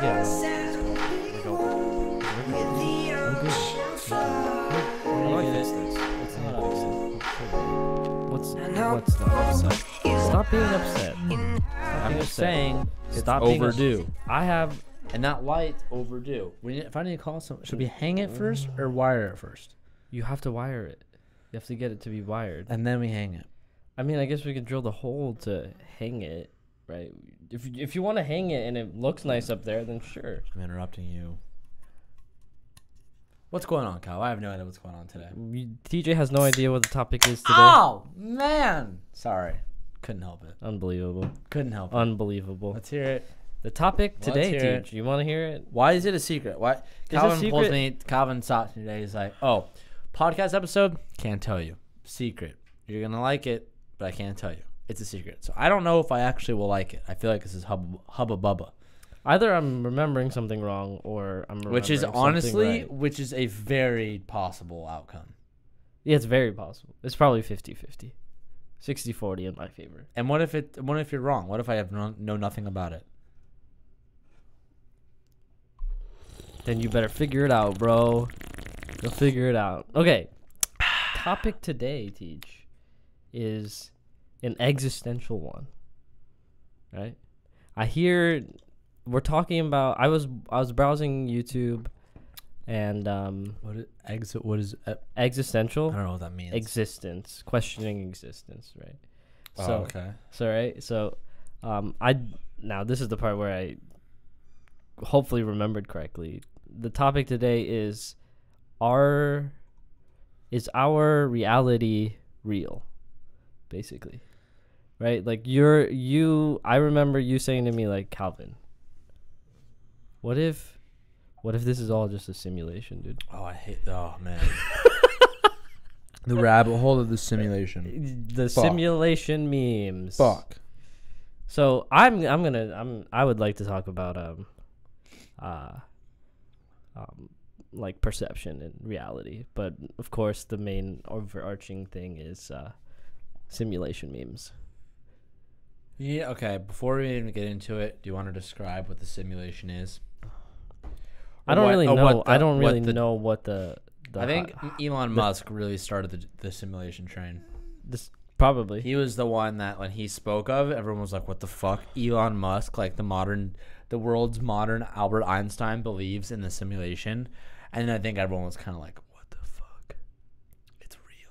Yeah. We're good. How do I fix this? What's not upset? What's not upset? Stop being upset. I'm just saying it's Stop being overdue. I have. And that light's overdue. If I need to call someone, should we hang it first or wire it first? You have to wire it. You have to get it to be wired. And then we hang it. I mean, I guess we could drill the hole to hang it, right? If you want to hang it and it looks nice up there, then sure. I'm interrupting you. What's going on, Kyle? I have no idea what's going on today. TJ has no idea what the topic is today. Oh, man. Sorry. Couldn't help it. Unbelievable. Couldn't help it. Unbelievable. Let's hear it. The topic today, Let's hear it. Teach. You want to hear it? Why is it a secret? Why? Calvin Calvin stopped me today. He's like, oh, podcast episode? Can't tell you. Secret. You're going to like it, but I can't tell you. It's a secret. So I don't know if I actually will like it. I feel like this is hubba bubba. Either I'm remembering something wrong or I'm remembering Which is something honestly, right. which is a very possible outcome. Yeah, it's very possible. It's probably 50-50. 60-40 in my favor. And what if you're wrong? What if I have know nothing about it? Then you better figure it out, bro. You'll figure it out. Okay. Topic today, Teach, is an existential one. Right? I hear we're talking about I was browsing YouTube and What is existential? I don't know what that means. Existence, questioning existence, right? Oh, okay. So now this is the part where I hopefully remembered correctly. The topic today is our reality real, basically, right? Like I remember you saying to me, like, Calvin, what if this is all just a simulation, dude? Oh man. The rabbit hole of the simulation. The Fuck. simulation memes. Fuck. So I would like to talk about like perception and reality, but of course the main overarching thing is simulation memes. Yeah. Okay. Before we even get into it, do you want to describe what the simulation is? I don't really know. I don't really know know what the I think Elon Musk really started the simulation train. This probably. He was the one that when he spoke of, everyone was like, "What the fuck?" Elon Musk, like the world's modern Albert Einstein, believes in the simulation, and I think everyone was kind of like, "What the fuck? It's real."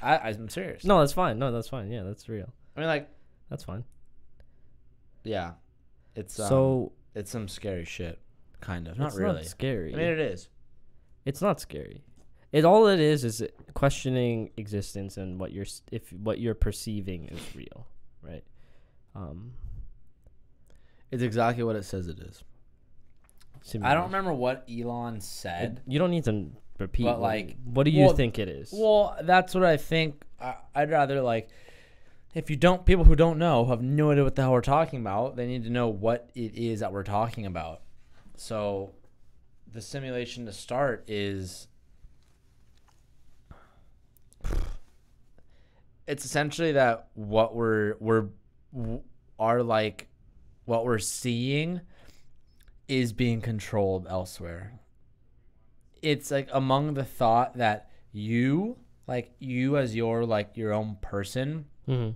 I'm serious. No, that's fine. No, that's fine. Yeah, that's real. I mean, like, That's fine. yeah, it's it's some scary shit, kind of. Not It's really not scary. I mean, it is. It's not scary. All it is questioning existence and what you're perceiving is real, right? It's exactly what it says it is. I don't remember what Elon said. You don't need to repeat. But, like, what do you think it is? Well, that's what I think. I'd rather, like, people who don't know have no idea what the hell we're talking about, they need to know what it is that we're talking about. So the simulation to start is, it's essentially that what we're seeing is being controlled elsewhere. It's like among the thought that you as your own person, Mm-hmm.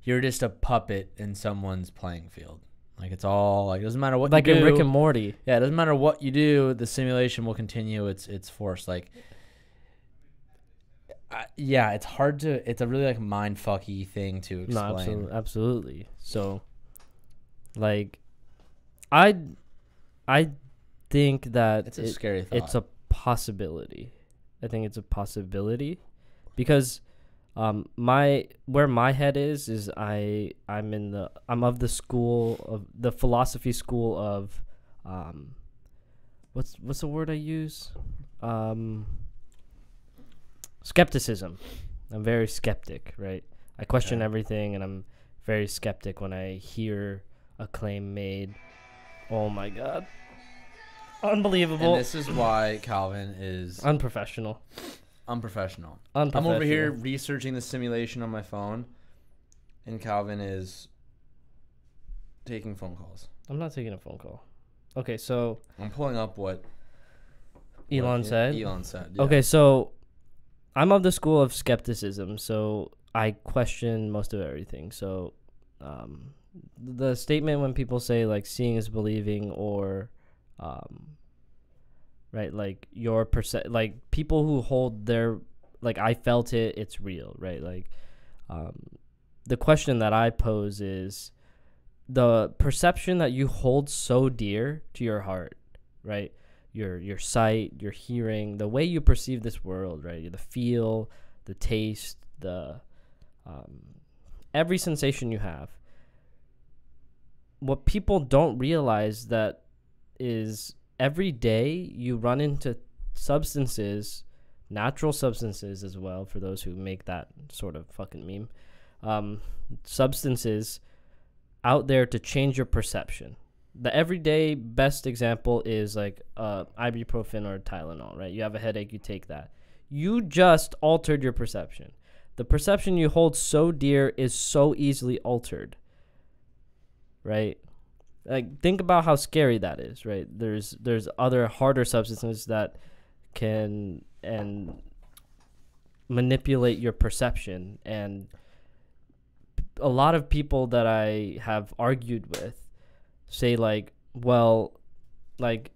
you're just a puppet in someone's playing field. Like, it's all like, it doesn't matter what you do. Like in Rick and Morty. Yeah, it doesn't matter what you do. The simulation will continue its force. Like, yeah, it's hard to. It's a really like mind fucky thing to explain. No, absolutely. So, like, I think that It's a scary thought. It's a possibility. I think it's a possibility because where my head is I'm of the school of the philosophy school of what's the word I use? Skepticism. I'm very skeptic, right? I question everything, and I'm very skeptic when I hear a claim made. Oh my god. Unbelievable. And this is why Calvin is unprofessional. I'm over here researching the simulation on my phone, and Calvin is taking phone calls. I'm not taking a phone call. Okay, so I'm pulling up what Elon said. Elon said. Yeah. Okay, so I'm of the school of skepticism, so I question most of everything. So the statement when people say like seeing is believing, or right, like your like people who hold their, like, I felt it, it's real, right? Like the question that I pose is the perception that you hold so dear to your heart, right? Your sight, your hearing, the way you perceive this world, right? The feel, the taste, the every sensation you have. What people don't realize that is every day you run into substances, natural substances as well, for those who make that sort of fucking meme, substances out there to change your perception. The everyday best example is like ibuprofen or Tylenol, right? You have a headache, you take that. You just altered your perception. The perception you hold so dear is so easily altered, right? Like, think about how scary that is, right? There's other harder substances that can and manipulate your perception, and a lot of people that I have argued with say like, well, like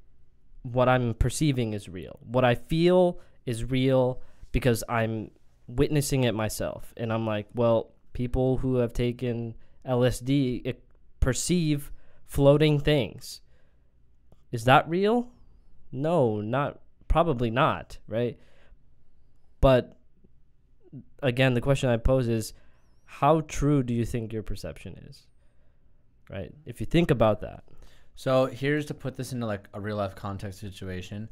what I'm perceiving is real. What I feel is real because I'm witnessing it myself. And I'm like, well, people who have taken LSD perceive floating things. Is that real? No, probably not, right? But again, the question I pose is, how true do you think your perception is? Right? If you think about that. So here's to put this into like a real life context situation.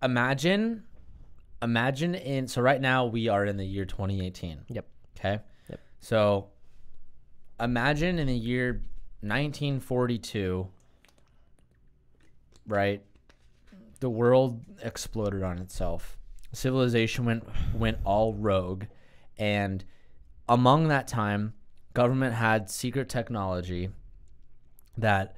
Imagine so right now we are in the year 2018. Yep. Okay. Yep. So imagine in the year 1942, right? The world exploded on itself. Civilization went all rogue, and among that time, government had secret technology that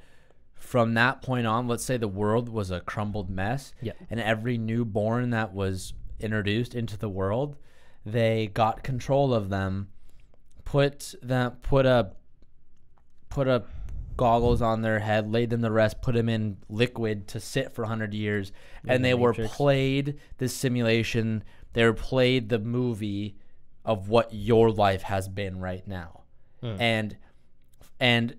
from that point on, let's say the world was a crumbled mess, and every newborn that was introduced into the world, they got control of them, put a goggles on their head, laid them to rest, put them in liquid to sit for 100 years, and they were played the simulation, they were played the movie of what your life has been right now. And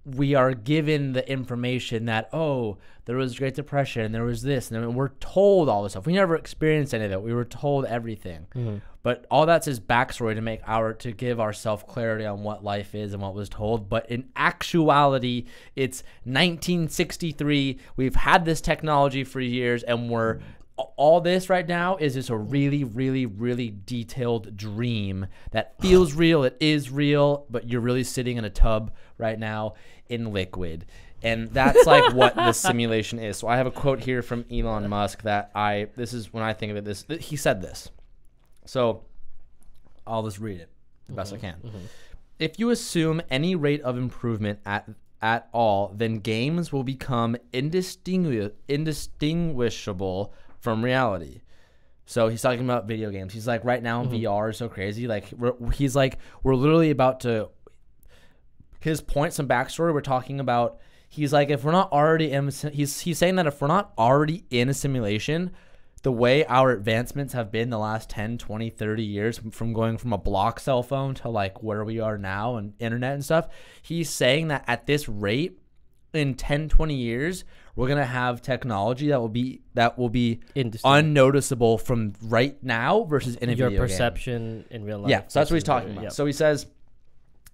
we are given the information that, oh, there was Great Depression, and there was this, and we're told all this stuff. We never experienced any of that. We were told everything. But all that's his backstory to give ourselves clarity on what life is and what was told. But in actuality, it's 1963. We've had this technology for years, and all this right now is just a really, really, really detailed dream that feels real. It is real, but you're really sitting in a tub right now in liquid. And that's like what the simulation is. So I have a quote here from Elon Musk that this is when I think of it, he said this. So I'll just read it the best I can. If you assume any rate of improvement at all, then games will become indistinguishable from reality. So he's talking about video games. He's like, right now VR is so crazy. Like we're literally about to, his point, some backstory we're talking about. He's like, if we're not already he's saying that if we're not already in a simulation, the way our advancements have been the last 10, 20, 30 years, from going from a block cell phone to like where we are now and internet and stuff, he's saying that at this rate, in 10, 20 years, we're going to have technology that will be unnoticeable from right now versus in a video game. Your perception in real life. Yeah, so that's what he's talking about. Yep. So he says,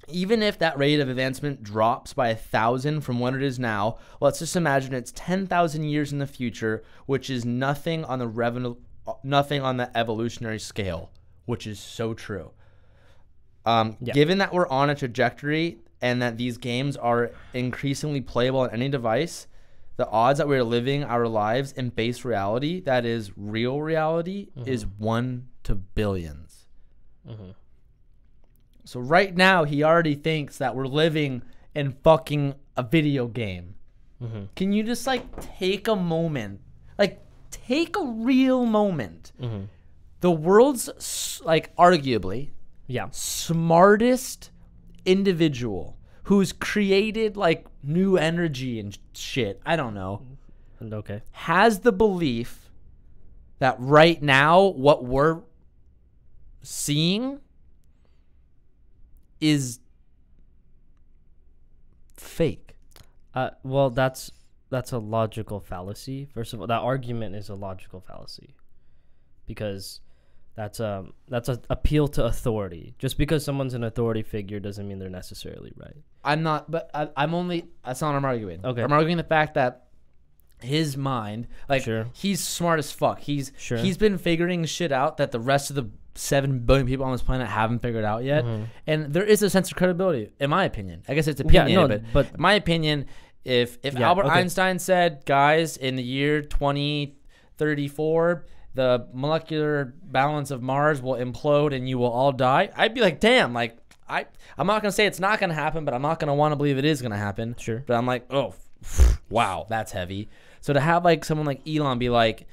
even if that rate of advancement drops by 1,000 from what it is now, let's just imagine it's 10,000 years in the future, which is nothing on the evolutionary scale, which is so true. Given that we're on a trajectory and that these games are increasingly playable on any device, the odds that we're living our lives in base reality, that is real reality, is 1 to billions. So right now, he already thinks that we're living in fucking a video game. Mm-hmm. Can you just like take a moment, like take a real moment? Mm-hmm. The world's like arguably smartest individual who's created like new energy and shit, I don't know, Okay. has the belief that right now what we're seeing is fake. Well, that's a logical fallacy. First of all, that argument is a logical fallacy because that's a appeal to authority. Just because someone's an authority figure doesn't mean they're necessarily right. I'm not, but I'm only, that's not what I'm arguing. Okay. I'm arguing the fact that his mind, like, Sure. he's smart as fuck. He's Sure. He's been figuring shit out that the rest of the 7 billion people on this planet haven't figured out yet. Mhm. And there is a sense of credibility, in my opinion. I guess it's opinionated, but in my opinion, if Yeah, Albert okay. Einstein said, guys, in the year 2034, the molecular balance of Mars will implode and you will all die, I'd be like, damn, like, I'm not going to say it's not going to happen, but I'm not going to want to believe it is going to happen. Sure. But I'm like, oh, wow, that's heavy. So to have like someone like Elon be like,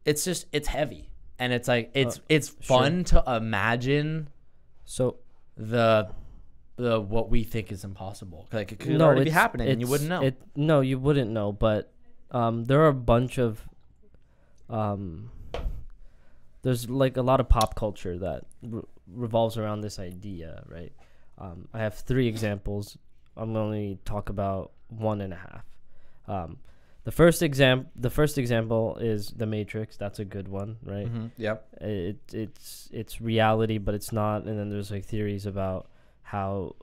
it's heavy. And it's like, it's fun to imagine So the what we think is impossible. Like it could already be happening and you wouldn't know. No, you wouldn't know. But there are a bunch of there's like a lot of pop culture that revolves around this idea, right? I have 3 examples. I'm going to only talk about 1.5. The first example is The Matrix. That's a good one, right? Mm-hmm. Yep. It's reality, but it's not. And then there's like theories about how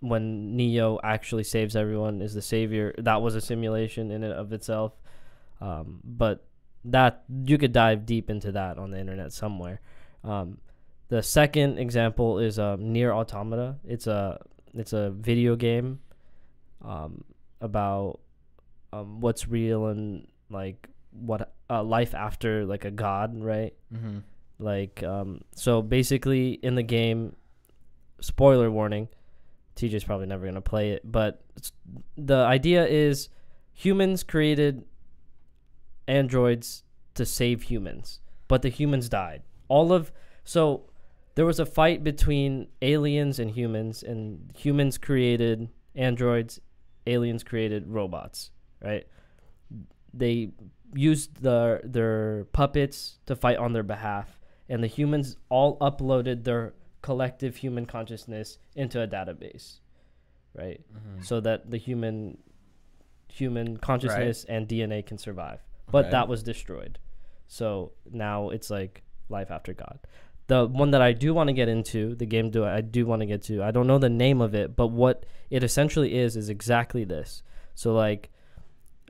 when Neo actually saves everyone is the savior. That was a simulation in and of itself. But that you could dive deep into that on the internet somewhere. The second example is Nier Automata. It's a video game about what's real and like what life after like a god, right? Mm-hmm. Like so basically in the game, spoiler warning, TJ's probably never gonna play it, but the idea is humans created androids to save humans, but the humans died. So there was a fight between aliens and humans created androids, aliens created robots, right? They used their puppets to fight on their behalf, and the humans all uploaded their collective human consciousness into a database, right? Mm-hmm. So that the human consciousness and DNA can survive. But that was destroyed. So now it's like life after God. The one that I do want to get into, the game I do want to get to, I don't know the name of it, but what it essentially is exactly this. So like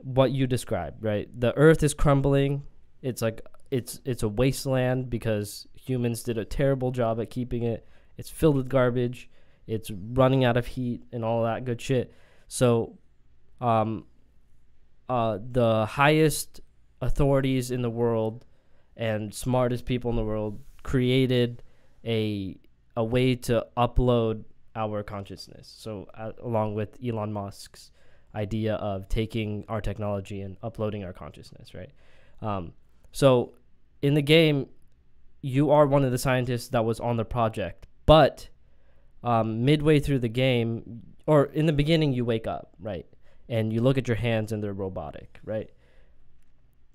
what you described, right? The earth is crumbling. It's like it's a wasteland because humans did a terrible job at keeping it. It's filled with garbage. It's running out of heat and all that good shit. So the highest authorities in the world and smartest people in the world created a way to upload our consciousness. So along with Elon Musk's idea of taking our technology and uploading our consciousness, right? So in the game, you are one of the scientists that was on the project, but midway through the game, or in the beginning, you wake up, right? And you look at your hands and they're robotic, right?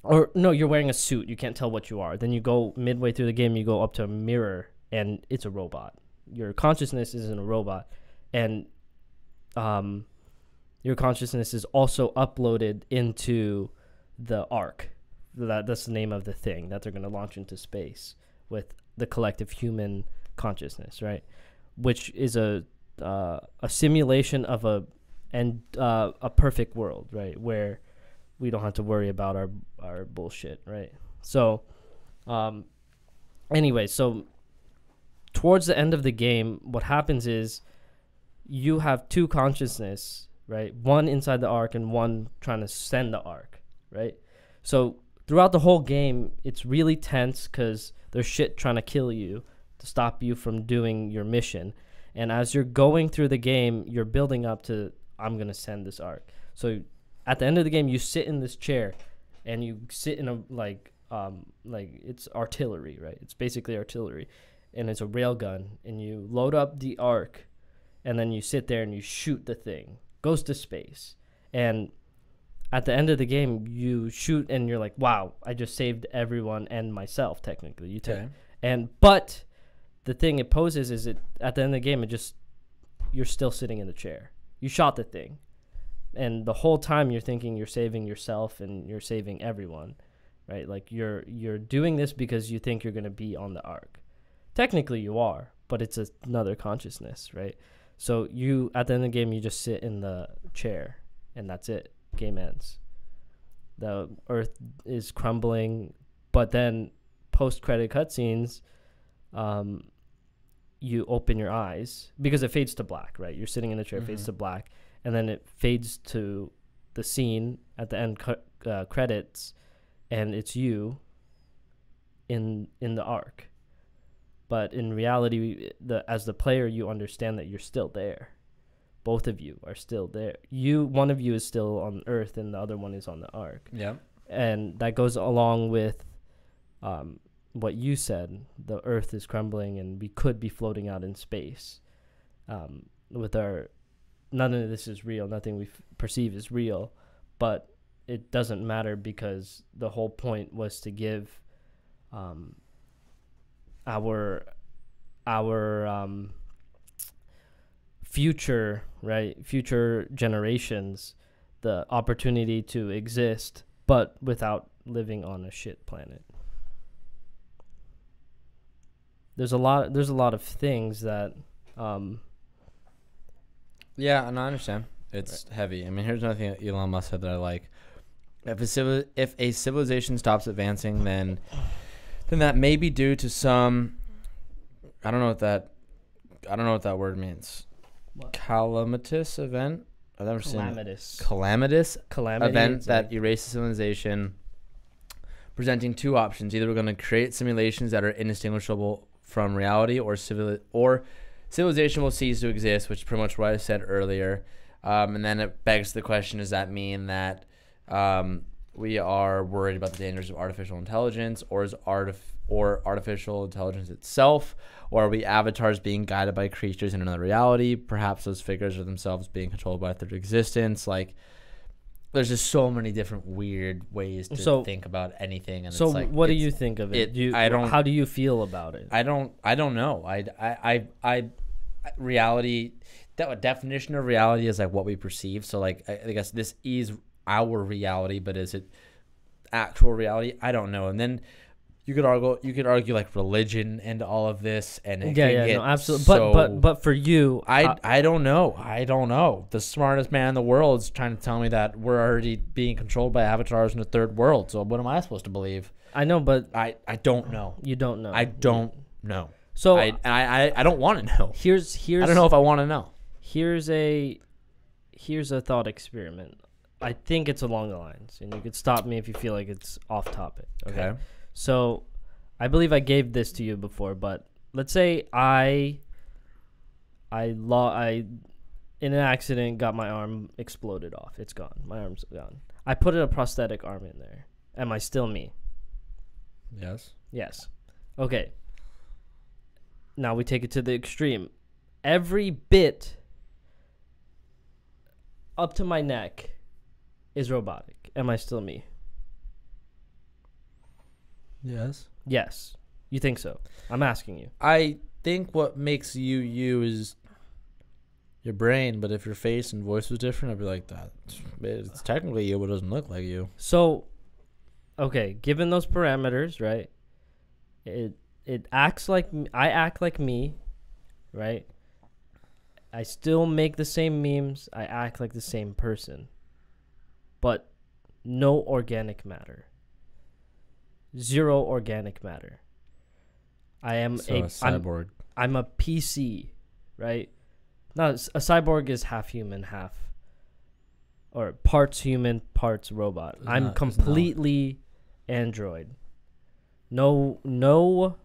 Or no, you're wearing a suit. You can't tell what you are. Then you go midway through the game, you go up to a mirror and it's a robot. Your consciousness isn't a robot. And your consciousness is also uploaded into the Ark. That's the name of the thing that they're going to launch into space with the collective human consciousness, right? Which is a simulation of a perfect world, right? Where we don't have to worry about our bullshit, right? So, anyway, so towards the end of the game, what happens is you have 2 consciousness, right? One inside the Ark and one trying to send the Ark, right? So throughout the whole game, it's really tense because there's shit trying to kill you to stop you from doing your mission. And as you're going through the game, you're building up to, I'm going to send this arc. So at the end of the game, you sit in this chair and you sit in a, like it's artillery, right? It's basically artillery. And it's a railgun. And you load up the arc. And then you sit there and you shoot the thing. Goes to space. And at the end of the game, you shoot and you're like, wow, I just saved everyone and myself, technically. You take, but the thing it poses is it at the end of the game, you're still sitting in the chair. You shot the thing. And the whole time you're thinking you're saving yourself and you're saving everyone, right? Like you're doing this because you think you're going to be on the arc. Technically you are, but it's another consciousness, right? So you, at the end of the game, you just sit in the chair and that's it. Game ends. The Earth is crumbling, but then post-credit cutscenes, you open your eyes because it fades to black, right? You're sitting in the chair, fades to black, and then it fades to the scene at the end credits, and it's you in the arc. But in reality, as the player, you understand that you're still there. Both of you are still there. One of you is still on Earth, and the other one is on the arc. Yeah. And that goes along with what you said. The Earth is crumbling, and we could be floating out in space. None of this is real. Nothing we perceive is real, but it doesn't matter because the whole point was to give our future generations the opportunity to exist, but without living on a shit planet. There's a lot of things that yeah, and I understand it's heavy. I mean, here's another thing that Elon Musk said that I like. If a civilization stops advancing, then that may be due to some, I don't know what that word means. What? Calamitous event. I've never Calamitous. seen calamitous Calamity event that erases civilization, presenting two options. Either we're going to create simulations that are indistinguishable from reality, or civilization will cease to exist, which is pretty much what I said earlier. And then it begs the question, does that mean that we are worried about the dangers of artificial intelligence, or artificial intelligence itself, or are we avatars being guided by creatures in another reality? Perhaps those figures are themselves being controlled by a third existence. Like, there's just so many different weird ways to think about anything. And so, it's like, what do you think of it? How do you feel about it? I don't know. Reality. That definition of reality is like what we perceive. So, like, I guess this is our reality, but is it actual reality? I don't know. And then you could argue like religion and all of this, and it no, absolutely. But for you, I don't know. The smartest man in the world is trying to tell me that we're already being controlled by avatars in the third world. So what am I supposed to believe? I know, but I don't know. You don't know. I don't know. So I don't want to know. Here's I don't know if I want to know. Here's a thought experiment. I think it's along the lines, and you could stop me if you feel like it's off topic. Okay. So, I believe I gave this to you before, but let's say I in an accident got my arm exploded off. It's gone. My arm's gone. I put a prosthetic arm in there. Am I still me? Yes. Yes. Okay. Now we take it to the extreme. Every bit up to my neck is robotic. Am I still me? Yes. Yes. You think so? I'm asking you. I think what makes you is your brain, but if your face and voice was different, I'd be like, that. It's technically you, but it doesn't look like you. So, okay, given those parameters, right? It acts like I act like me, right? I still make the same memes. I act like the same person, but no organic matter. Zero organic matter. I am a cyborg. I'm a PC, right? No, a cyborg is half human, half, or parts human, parts robot. I'm completely android. No.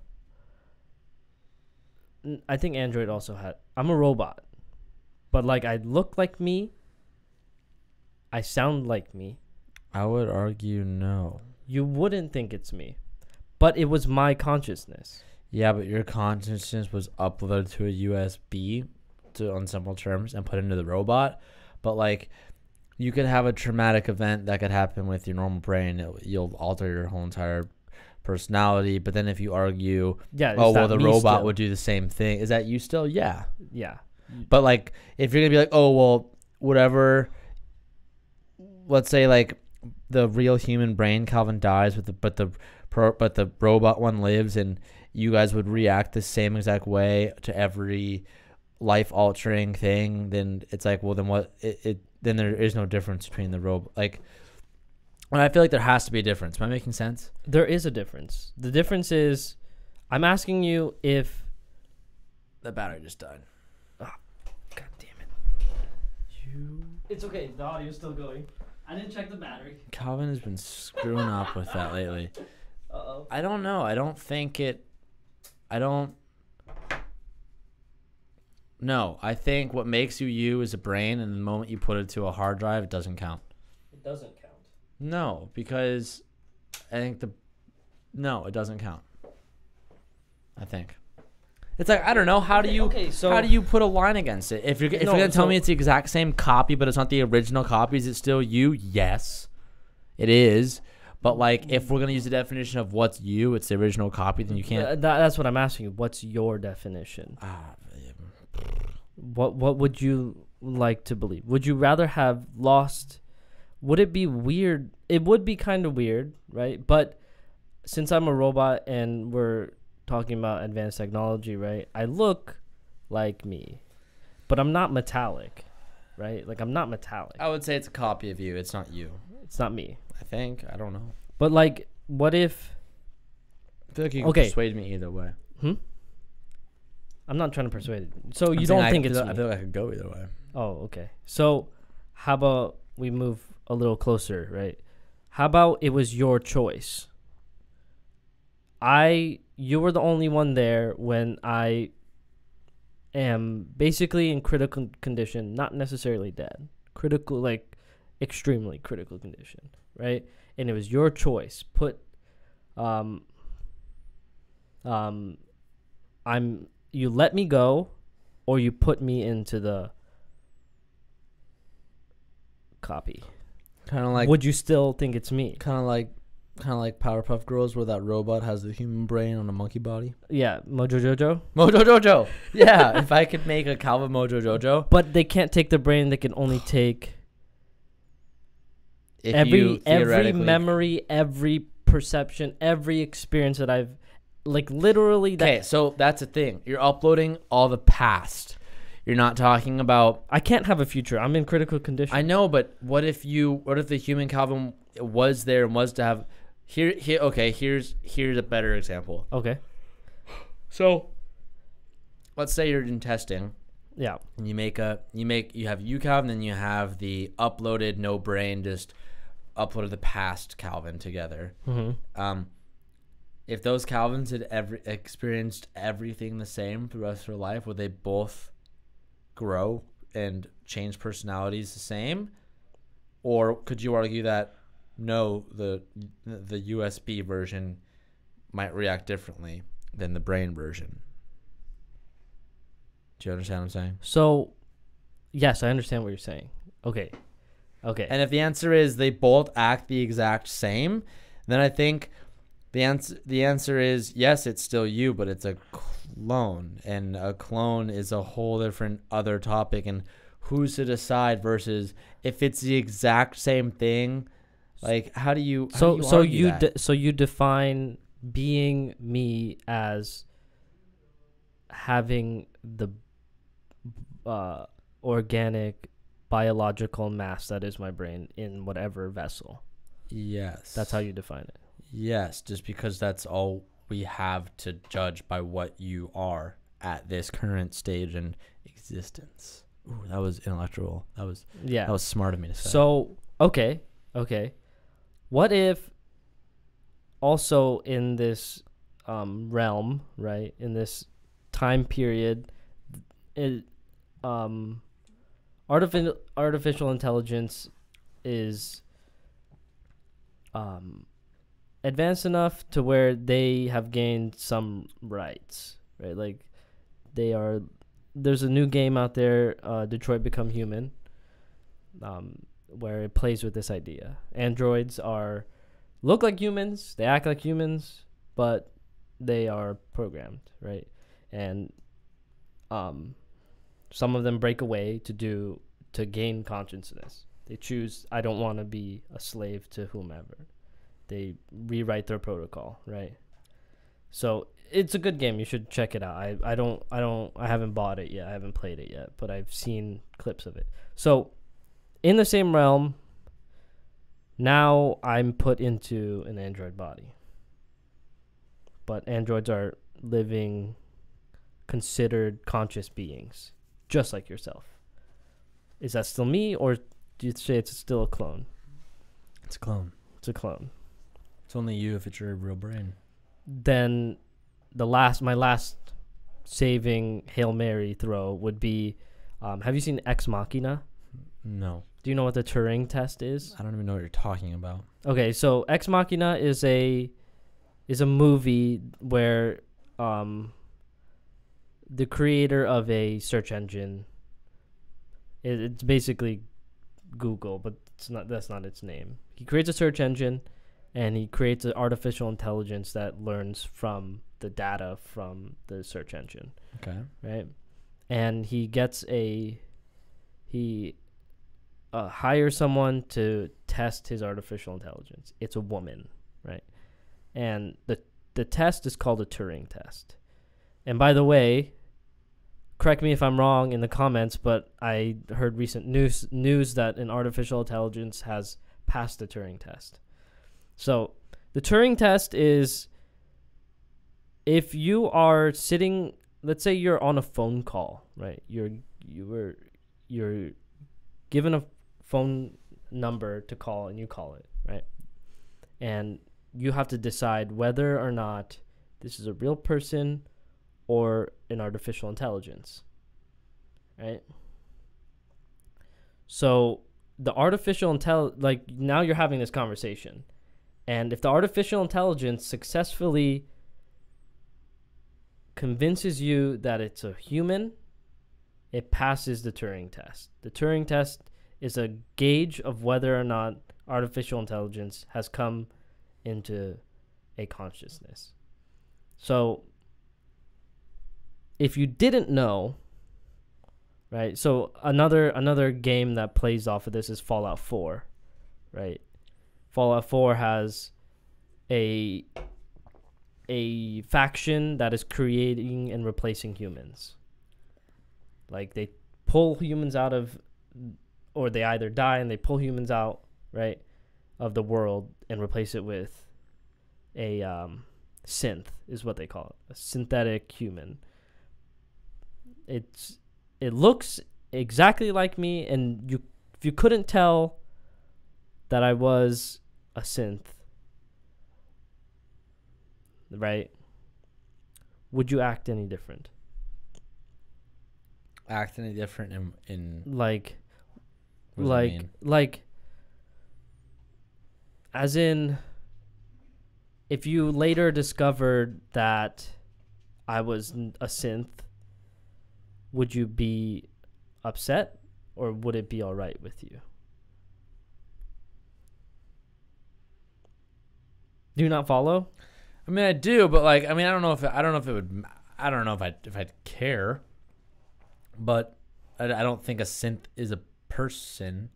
I think Android also had. I'm a robot, but like I look like me, I sound like me. I would argue no. You wouldn't think it's me, but it was my consciousness. Yeah, but your consciousness was uploaded to a USB on simple terms and put into the robot. But like, you could have a traumatic event that could happen with your normal brain. You'll alter your whole entire personality. But then if you argue, Yeah. oh, is well, that the me robot still? would do the same thing. Is that you still? Yeah. Yeah. But like, if you're going to be like, oh, well, whatever, let's say like the real human brain, Calvin dies, but the robot one lives, and you guys would react the same exact way to every life-altering thing, then it's like, well, then what? Then there is no difference between the robot. Like, I feel like there has to be a difference. Am I making sense? There is a difference. The difference is, I'm asking you if The battery just died. God damn it. It's okay. The audio's still going. I didn't check the battery. Calvin has been screwing up with that lately. Uh-oh. I don't know. I don't think it. I don't. No, I think what makes you you is a brain, and the moment you put it to a hard drive, it doesn't count. It doesn't count. No, because I think no, it doesn't count. I think it's like, I don't know. How do you put a line against it? If you're gonna tell me it's the exact same copy, but it's not the original copy, is it still you? Yes, it is. But like, if we're gonna use the definition of what's you, it's the original copy, then you can't. That's what I'm asking you. What's your definition? What would you like to believe? Would you rather have lost? Would it be weird? It would be kind of weird, right? But since I'm a robot and we're talking about advanced technology, right? I look like me, but I'm not metallic, right? Like, I'm not metallic. I would say it's a copy of you. It's not you. It's not me. I think. I don't know. But like, what if? I feel like you can persuade me either way. I'm not trying to persuade you. So you don't think it's me? I feel like I could go either way. Oh, okay. So how about we move a little closer, right? How about it was your choice? You were the only one there when I am basically in critical condition, not necessarily dead. Critical, like extremely critical condition, right? And it was your choice. You let me go, or you put me into the copy. Kind of like. Would you still think it's me? Kind of like Powerpuff Girls, where that robot has the human brain on a monkey body. Yeah, Mojo Jojo. Mojo Jojo. Yeah, if I could make a Calvin Mojo Jojo. But they can't take the brain. They can only take every memory, every perception, every experience that I've, like, literally. Okay, so that's the thing. You're uploading all the past. You're not talking about. I can't have a future. I'm in critical condition. I know, but what if the human Calvin was there and was to have. Okay, here's a better example. Okay. So, let's say you're in testing. Yeah. And you have you Calvin, then you have the uploaded no brain, just uploaded the past Calvin together. Mm-hmm. If those Calvins had experienced everything the same for the rest of their life, would they both grow and change personalities the same? Or could you argue that no, the USB version might react differently than the brain version? Do you understand what I'm saying? So, yes, I understand what you're saying. Okay. And if the answer is they both act the exact same, then I think the answer is yes, it's still you, but it's a clone, and a clone is a whole different other topic. And who's to decide versus if it's the exact same thing? Like, how do you? So you define being me as having the organic biological mass that is my brain in whatever vessel. Yes. That's how you define it. Yes, just because that's all we have to judge by what you are at this current stage in existence. Ooh, that was intellectual. That was smart of me to say. So, okay. What if also in this realm, right, in this time period, it artificial intelligence is advanced enough to where they have gained some rights, right? Like there's a new game out there, Detroit Become Human, where it plays with this idea. Androids look like humans, they act like humans, but they are programmed, right? And some of them break away to gain consciousness. They choose, I don't want to be a slave to whomever. They rewrite their protocol, right? So it's a good game. You should check it out. I haven't bought it yet. I haven't played it yet, but I've seen clips of it. So in the same realm, now I'm put into an android body. But androids are living, considered conscious beings, just like yourself. Is that still me, or do you say it's still a clone? It's a clone. It's a clone. It's only you if it's your real brain. Then my last saving Hail Mary throw would be, have you seen Ex Machina? No. Do you know what the Turing test is? I don't even know what you're talking about. Okay, so Ex Machina is a movie where the creator of a search engine, it's basically Google, but that's not its name. He creates a search engine, and he creates an artificial intelligence that learns from the data from the search engine. Okay. Right? And he hires someone to test his artificial intelligence. It's a woman, right? And the test is called a Turing test. And by the way, correct me if I'm wrong in the comments, but I heard recent news that an artificial intelligence has passed the Turing test. So the Turing test is, if you are sitting, let's say you're on a phone call, right? You're given a phone number to call, and you call it, right? And you have to decide whether or not this is a real person or an artificial intelligence, right? So the artificial like now you're having this conversation, and if the artificial intelligence successfully convinces you that it's a human, it passes the Turing test. The Turing test is a gauge of whether or not artificial intelligence has come into a consciousness. So if you didn't know, right? So another game that plays off of this is Fallout 4, right? Fallout 4 has a faction that is creating and replacing humans. Like they pull humans out of, or they either die and they pull humans out, right, of the world and replace it with a synth, is what they call it, a synthetic human. It looks exactly like me, and if you couldn't tell that I was a synth, right, would you act any different? Act any different in like what does that mean? like as in, if you later discovered that I was a synth, would you be upset, or would it be all right with you? Do you not follow? I mean, I do, but like, I mean, I don't know if I'd care. But I don't think a synth is a person.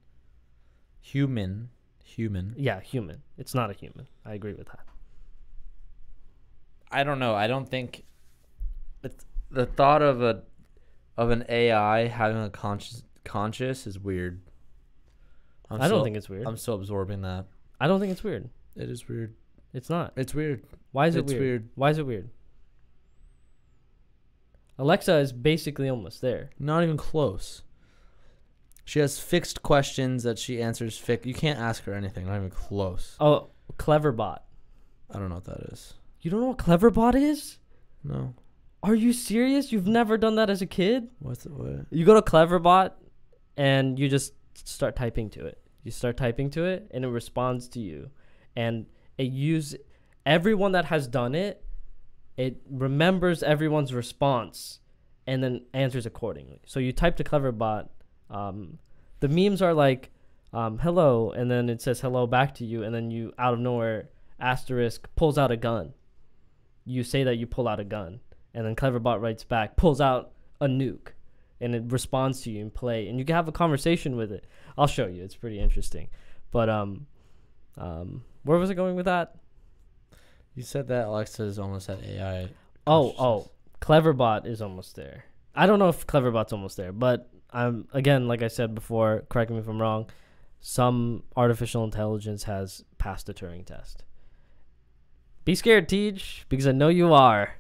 Human. Yeah, human. It's not a human. I agree with that. I don't know. I don't think the thought of an AI having a conscious is weird. I don't think it's weird. I'm still absorbing that. I don't think it's weird. It is weird. It's not. It's weird. Why is it It's weird? weird. Why is it weird? Alexa is basically almost there. Not even close. She has fixed questions that she answers fixed. You can't ask her anything. Not even close. Oh, Cleverbot. I don't know what that is. You don't know what Cleverbot is? No. Are you serious? You've never done that as a kid? What's what? You go to Cleverbot and you just start typing to it. You start typing to it and it responds to you. And everyone that has done it, it remembers everyone's response and then answers accordingly. So you type to Cleverbot. The memes are like, hello, and then it says hello back to you, and then you, out of nowhere, asterisk, pulls out a gun. You say that you pull out a gun, and then Cleverbot writes back, pulls out a nuke, and it responds to you in play, and you can have a conversation with it. I'll show you. It's pretty interesting. But where was I going with that? You said that Alexa is almost at AI. Oh, Cleverbot is almost there. I don't know if Cleverbot's almost there, but again, like I said before, correct me if I'm wrong, some artificial intelligence has passed the Turing test. Be scared, Teach, because I know you are.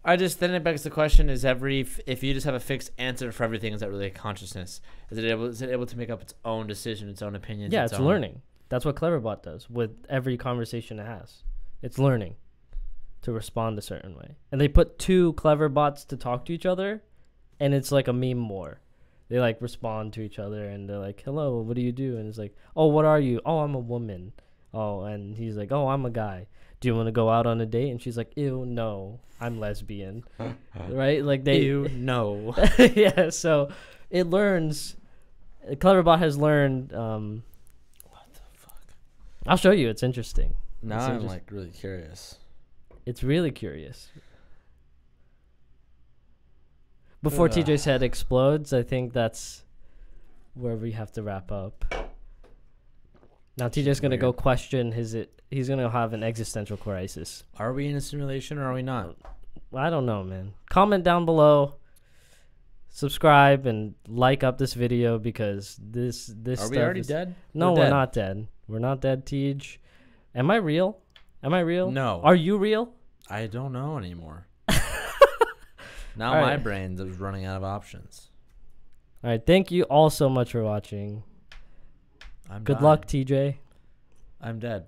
Then it begs the question: if you just have a fixed answer for everything, is that really a consciousness? Is it able to make up its own decision, its own opinions? Yeah, it's learning. That's what Cleverbot does with every conversation it has. It's learning to respond a certain way. And they put two Cleverbots to talk to each other, and it's like a meme war. They like respond to each other, and they're like, "Hello, what do you do?" And it's like, "Oh, what are you?" "Oh, I'm a woman." "Oh," and he's like, "Oh, I'm a guy. Do you want to go out on a date?" And she's like, "Ew, no, I'm lesbian." Right? Like they. Ew, no. Yeah. So it learns. Cleverbot has learned. What the fuck? I'll show you. It's interesting. Now I'm like really curious. It's really curious. Before TJ's head explodes, I think that's where we have to wrap up. Now TJ's gonna go question he's gonna have an existential crisis. Are we in a simulation or are we not? I don't know, man. Comment down below. Subscribe and like up this video because this Are we already dead? No, we're not dead. We're not dead, Tej. Am I real? Am I real? No. Are you real? I don't know anymore. Now All my right. brain's running out of options. All right. Thank you all so much for watching. I'm Good dying. luck, TJ. I'm dead.